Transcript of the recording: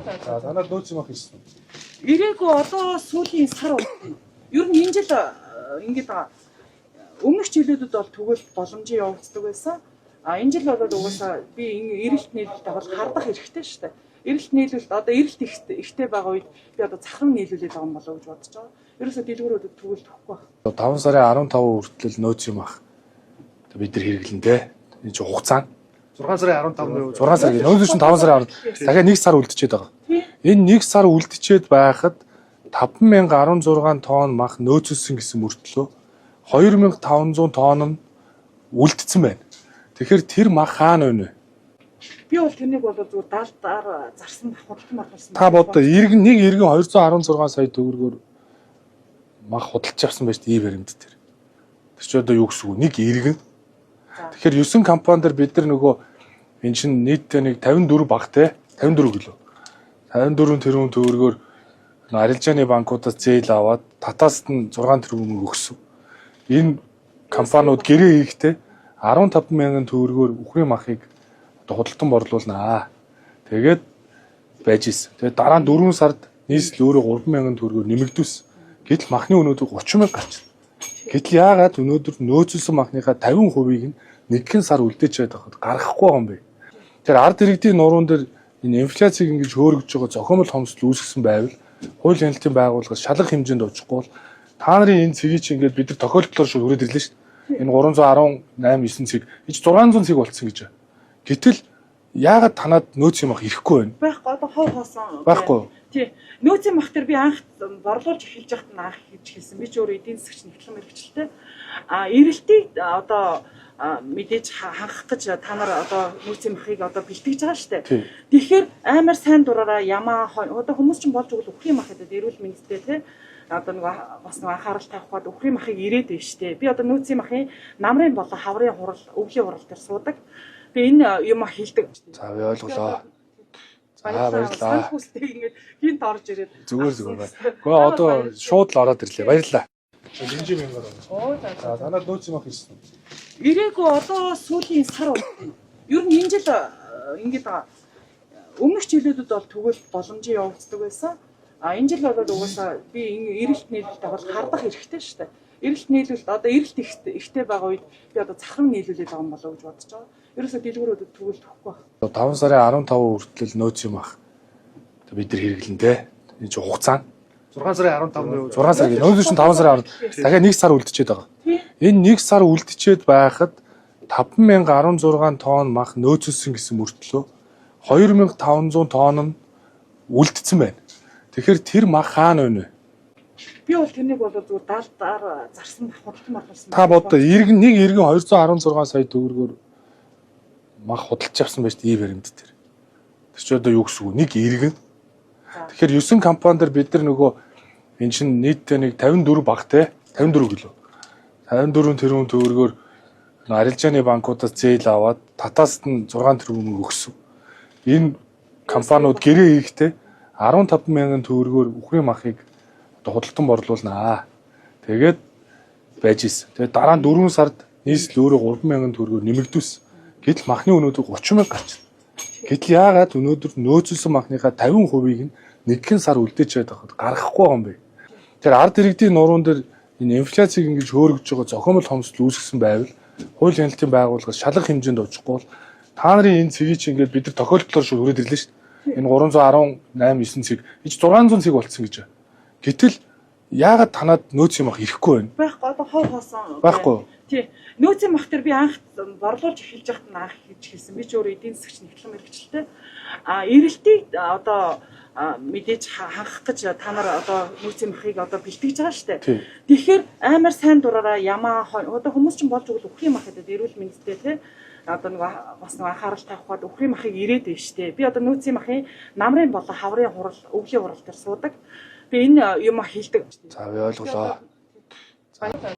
За танад нөөц юм ах хийсэн. Ирээгүй одоо сүүлийн сар ер нь энэ жил ингээд өмнөх жилүүдэд бол тэгвэл боломжийн явагддаг байсан. А энэ жил болоод угаасаа би эрэлт нийлүүлэлтээ бол хардах хэрэгтэй шүү дээ. Эрэлт нийлүүлэлт одоо эрэлт ихтэй байгаа үед би одоо захран нийлүүлээд байгаа юм болоо гэж бодож байгаа. Ерөөсөө дэлгүүрүүдэд тэгвэл төгөхгүй байна. 5 сарын 15 хүртэл нөөц юм ах. Бид нар хэрэглэн дээ. Энэ ч хугацаа 6 сарын 15-ны 6 сарын нөөц чинь 5 сарын 10 дахиад 1 сар үлдчихэд байгаа. Энэ 1 сар үлдчихэд байхад 5016 тонн мах нөөцөлсөн гэсэн мөртлөө 2500 тонн нь үлдсэн байна. Тэгэхээр тэр мах хаана байна вэ? Би бол тэрнийг бол зүгээр даалдаар зарсан худалдан маргалсан. Та бодоо иргэн 216 сая төгрөгөөр мах худалдаж авсан байж тээ баримт тэр. Тэр чи одоо юу гэсэн үг? Нэг иргэн. Тэгэхээр 9 компанидэр бид нар нөгөө эн чинь нийтдээ нэг 54 багтай 54 кг. 54 тэрбум төгрөгөөр арилжааны банкудаас зээл аваад татаст нь 6 тэрбум өгсөн. Энэ компаниуд гэрээ хийхдээ 15 мянган төгрөгөөр үхрийн махыг одоо худалдан борлуулнаа. Тэгээд байж исэн. Тэгээд дараа нь 4 сард нийслэл өөрөө 3 мянган төгрөгөөр нэмэгдүүлсэн. Гэтэл махны өнөөдөр 30 мянга гарчихна. Гэтэл яагаад өнөөдөр нөөцөлсөн махныхаа 50%-ийг нь нэгэн сар үлдээж байгаад гаргахгүй байгаа юм бэ? Тэр ард иргэдийн нуруунд дээр энэ инфляцийг ингэж хөөргөж байгаа зохиомжтой хомсдол үүсгэсэн байвал хууль хяналтын байгууллагаас шалгах хэмжээнд очихгүй бол та нарын энэ цэгийг чи ингээд бид нар тохиолдлоор шууд хүрээд ирлээ шүү дээ. Энэ 318 9 цэг ич 600 цэг болцсон гэж байна. Гэтэл яагаад танад нөөц юм ах ирэхгүй байна? Байхгүй одоо хов хоосон. Байхгүй. Тий. Нөөцийн мах дээр би анх борлуулж эхэлж байхад нь анх хийж хэлсэн. Би ч өөрөө эдийн засгч нэгтлэн мэрэгчлээ. Эрэлтийг одоо мэдээж хангах гэж та нар одоо нөөцийн махыг одоо бэлтгэж байгаа шүү дээ. Тэгэхээр амар сайн дураараа ямаа одоо хүмүүс ч болж өгөл үхрийн мах гэдэг эрүүл мэндтэй тий. Одоо нэг бас нэг анхаарал тавих гээд үхрийн махыг ирээд байна шүү дээ. Би одоо нөөцийн махын намрын болон хаврын хурал, өвлийн хурал дээр суудаг. Би энэ юм хэлдэг. За би ойлголоо. За баярлалаа. Ингээд гинт орж ирээд зүгээр байна. Гэхдээ одоо шууд л ороод ирлээ. Баярлалаа. Жинжи мянгаар байна. За танад нөөц юм ах хийсэн. Ирээгүй одоо сүүлийн сар ер нь энэ жил ингээд өмнөх жилүүдэд бол тэгвэл боломжийн явагддаг байсан. А энэ жил болоод угаасаа би эрэлт нийлүүлэлтээ бол хардах хэрэгтэй шүү дээ. Эрэлт нийлүүлэлт одоо эрэлт ихтэй байгаа үед би одоо захран нийлүүлээд байгаа юм болоо гэж бодож байгаа. Ерөөсөө дэлгүүрүүдэд тэгвэл төгөхгүй байна. 5 сарын 15 хүртэл нөөц юм ах. Бид нар хэрэглэн дээ. Энэ ч хугацаа 6 сарын 15-ны 6 сарын нөөц чинь 5 сарын 10 дахиад 1 сар үлдчихэд байгаа. Энэ 1 сар үлдчихэд байхад 5016 тонн мах нөөцөлсөн гэсэн мөртлөө 2500 тонн нь үлдсэн байна. Тэгэхээр тэр мах хаана байна вэ? Би бол тэрнийг бол зүгээр даалдаар зарсан худалдан маргалсан. Та бодоо иргэн 216 сая төгрөгөөр мах худалдаж авсан байж тээ баримт тэр. Тэр чи одоо юу гэсэн үг? Нэг иргэн. Тэгэхээр 9 компанидэр бид нар нөгөө эн чинь нийтдээ нэг 54 багтай 54 кг. 54 тэрбум төгрөгөөр арилжааны банкудаас зээл аваад татаст нь 6 тэрбум өгсөн. Энэ компаниуд гэрээ хийхдээ 15 мянган төгрөгөөр үхрийн махыг одоо худалдан борлуулнаа. Тэгээд байж исэн. Тэгээд дараа нь 4 сард нийслэл өөрөө 3 мянган төгрөгөөр нэмэгдүүлсэн. Гэтэл махны өнөөдөр 30 мянга гарчихна. Гэтэл яагаад өнөөдөр нөөцөлсөн махныхаа 50%-ийг нь нэгэн сар үлдээж байгаад гаргахгүй байгаа юм бэ? Тэр ард иргэдийн нуруунд дээр энэ инфляцийг ингэж хөөргөж байгаа зохиомжтой хомсдол үүсгэсэн байвал хууль хяналтын байгууллагаас шалгах хэмжээнд очихгүй бол та нарын энэ цэгийг чи ингээд бид нар тохиолдлоор шууд хүрээд ирлээ шүү дээ. Энэ 318 9 цэг ич 600 цэг болцсон гэж байна. Гэтэл яагаад танад нөөц юм ах ирэхгүй байна? Байхгүй одоо хов хоосон. Байхгүй. Тий. Нөөцийн мах дээр би анх борлуулж эхэлж байхад нь анх хийж хэлсэн. Би ч өөрөө эдийн засгч нэгтлэн мэрэгчлээ. Эрэлтийг одоо мэдээж хангах гэж та нар одоо нөөцийн махыг одоо бэлтгэж байгаа шүү дээ. Тэгэхээр амар сайн дураараа ямаа одоо хүмүүс ч болж өгөл үхрийн мах гэдэг эрүүл мэндтэй тий. Одоо нэг бас нэг анхаарал тавих гээд үхрийн махыг ирээд байна шүү дээ. Би одоо нөөцийн махын намрын болон хаврын хурал, өвлийн хурал дээр суудаг. Би энэ юм хэлдэг. За би ойлголоо.